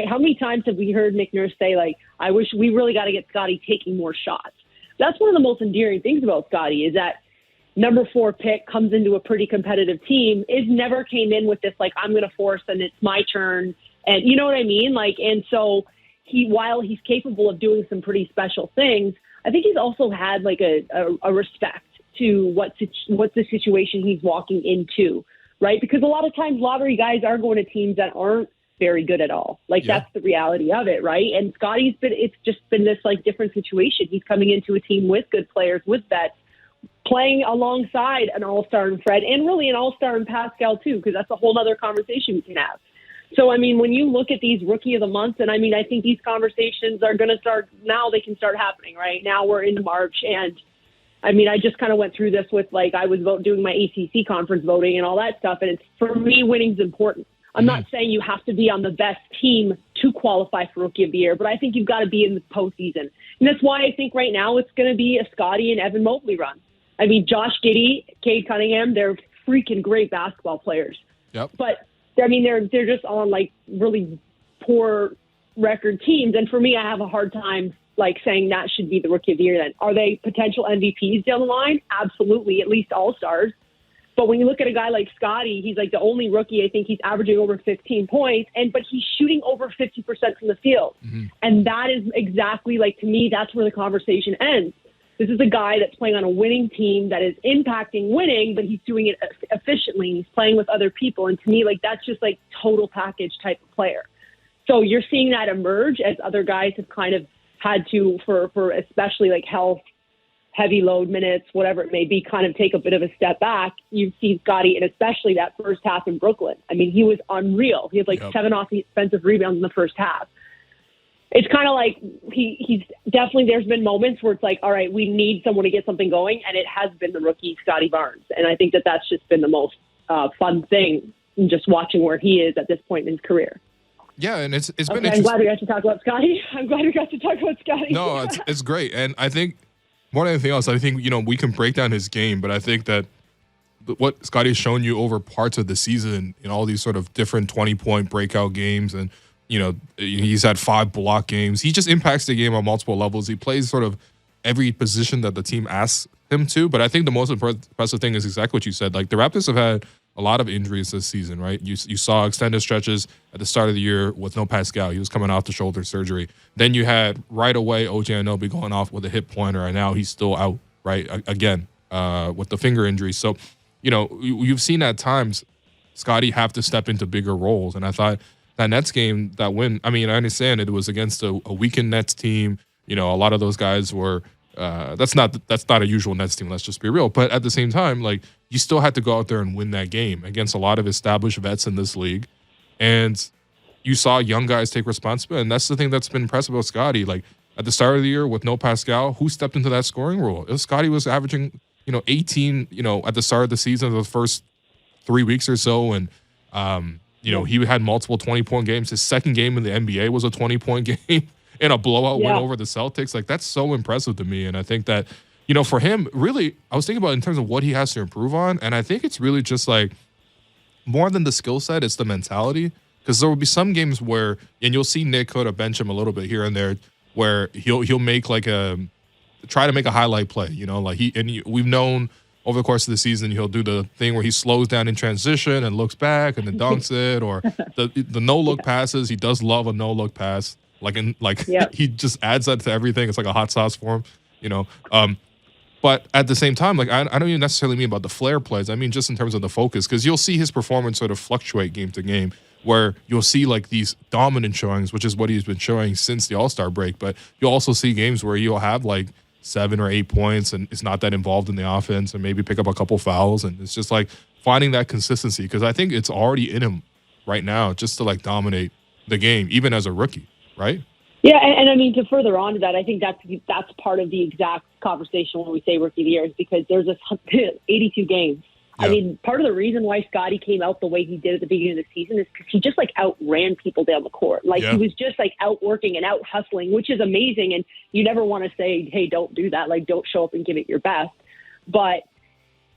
How many times have we heard Nick Nurse say, like, I wish we really got to get Scottie taking more shots? That's one of the most endearing things about Scottie is that number 4 pick comes into a pretty competitive team. It never came in with this, like, I'm going to force and it's my turn. And you know what I mean? Like, and so while he's capable of doing some pretty special things, I think he's also had like a respect to what the situation he's walking into, right? Because a lot of times lottery guys are going to teams that aren't very good at all. Like that's the reality of it, right? And it's just been this like different situation. He's coming into a team with good players, with vets, playing alongside an all-star in Fred and really an all-star in Pascal too, because that's a whole other conversation we can have. So, I mean, when you look at these Rookie of the Month, and I mean, I think these conversations are going to start now. They can start happening, right? Now we're into March. And I mean, I just kind of went through this with like, I was doing my ACC conference voting and all that stuff. And for me, winning's important. I'm not saying you have to be on the best team to qualify for Rookie of the Year, but I think you've got to be in the postseason. And that's why I think right now it's going to be a Scottie and Evan Mobley run. I mean, Josh Giddey, Cade Cunningham, they're freaking great basketball players. Yep. But I mean, they're just on like really poor record teams. And for me, I have a hard time like saying that should be the Rookie of the Year. Then are they potential MVPs down the line? Absolutely, at least all-stars. But when you look at a guy like Scottie, he's like the only rookie. I think he's averaging over 15 points, but he's shooting over 50% from the field. Mm-hmm. And that is exactly like, to me, that's where the conversation ends. This is a guy that's playing on a winning team that is impacting winning, but he's doing it efficiently. He's playing with other people. And to me, like, that's just like total package type of player. So you're seeing that emerge as other guys have kind of had to, for especially like health, heavy load minutes, whatever it may be, kind of take a bit of a step back. You see Scottie, and especially that first half in Brooklyn. I mean, he was unreal. He had like 7 offensive rebounds in the first half. It's kind of like he's definitely, there's been moments where it's like, all right, we need someone to get something going, and it has been the rookie Scottie Barnes. And I think that's just been the most fun thing, just watching where he is at this point in his career. Yeah, and it's been interesting. I'm glad we got to talk about Scottie. No, it's great. And I think more than anything else, I think, we can break down his game, but I think that what Scottie's shown you over parts of the season in all these sort of different 20-point breakout games, and he's had 5 block games. He just impacts the game on multiple levels. He plays sort of every position that the team asks him to. But I think the most impressive thing is exactly what you said. Like, the Raptors have had a lot of injuries this season, right? You saw extended stretches at the start of the year with no Pascal. He was coming off the shoulder surgery. Then you had right away OG Anunoby going off with a hip pointer, and now he's still out, right, again, with the finger injury. So, you've seen at times Scottie have to step into bigger roles. And I thought that Nets game, that win, I mean, I understand it was against a weakened Nets team. A lot of those guys were that's not a usual Nets team, let's just be real. But at the same time, like, you still had to go out there and win that game against a lot of established vets in this league. And you saw young guys take responsibility. And that's the thing that's been impressive about Scottie. Like, at the start of the year with no Pascal, who stepped into that scoring role? Scottie was averaging, 18, at the start of the season, the first 3 weeks or so. And, he had multiple 20-point games. His second game in the NBA was a 20-point game in a blowout win over the Celtics. Like, that's so impressive to me. And I think that, for him, really, I was thinking about in terms of what he has to improve on. And I think it's really just like more than the skill set, it's the mentality. Because there will be some games where, and you'll see Nick Hood bench him a little bit here and there, where he'll make like try to make a highlight play, we've known over the course of the season, he'll do the thing where he slows down in transition and looks back and then dunks it, or the no-look passes. He does love a no-look pass. He just adds that to everything. It's like a hot sauce for him, But at the same time, like, I don't even necessarily mean about the flair plays. I mean just in terms of the focus, because you'll see his performance sort of fluctuate game to game, where you'll see like these dominant showings, which is what he's been showing since the All-Star break. But you'll also see games where you'll have like 7 or 8 points and it's not that involved in the offense, and maybe pick up a couple fouls. And it's just like finding that consistency, because I think it's already in him right now just to like dominate the game, even as a rookie, right? Yeah, and I mean, to further on to that, I think that's part of the exact conversation when we say Rookie of the Year, is because there's 82 games. Yeah. I mean, part of the reason why Scottie came out the way he did at the beginning of the season is because he just like outran people down the court. Like, he was just like outworking and out hustling, which is amazing. And you never want to say, hey, don't do that. Like, don't show up and give it your best. But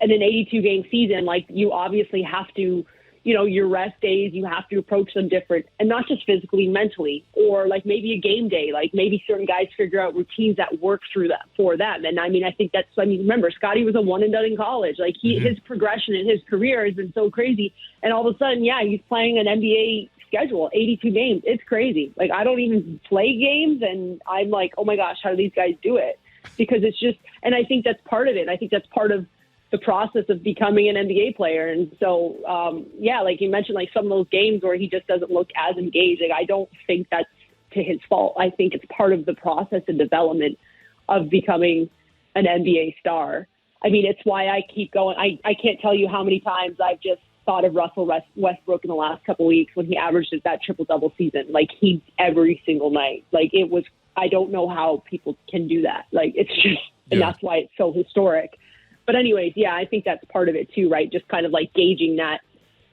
in an 82 game season, like, you obviously have to, your rest days, you have to approach them different, and not just physically, mentally, or like maybe a game day, like maybe certain guys figure out routines that work through that for them. And I think remember, Scottie was a one and done in college. Like his progression in his career has been so crazy. And all of a sudden, he's playing an NBA schedule, 82 games. It's crazy. Like, I don't even play games, and I'm like, oh my gosh, how do these guys do it? Because it's just, and I think that's part of it. I think that's part of the process of becoming an NBA player. And so, like you mentioned, like some of those games where he just doesn't look as engaged. Like, I don't think that's to his fault. I think it's part of the process and development of becoming an NBA star. I mean, it's why I keep going. I can't tell you how many times I've just thought of Russell Westbrook in the last couple of weeks when he averaged that triple-double season. Like, every single night. Like, it was, I don't know how people can do that. Like, it's just, and that's why it's so historic. But anyways, I think that's part of it too, right? Just kind of like gauging that,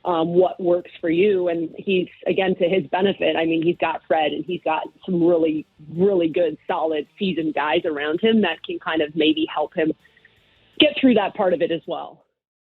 what works for you. And he's, again, to his benefit, I mean, he's got Fred and he's got some really, really good, solid, seasoned guys around him that can kind of maybe help him get through that part of it as well.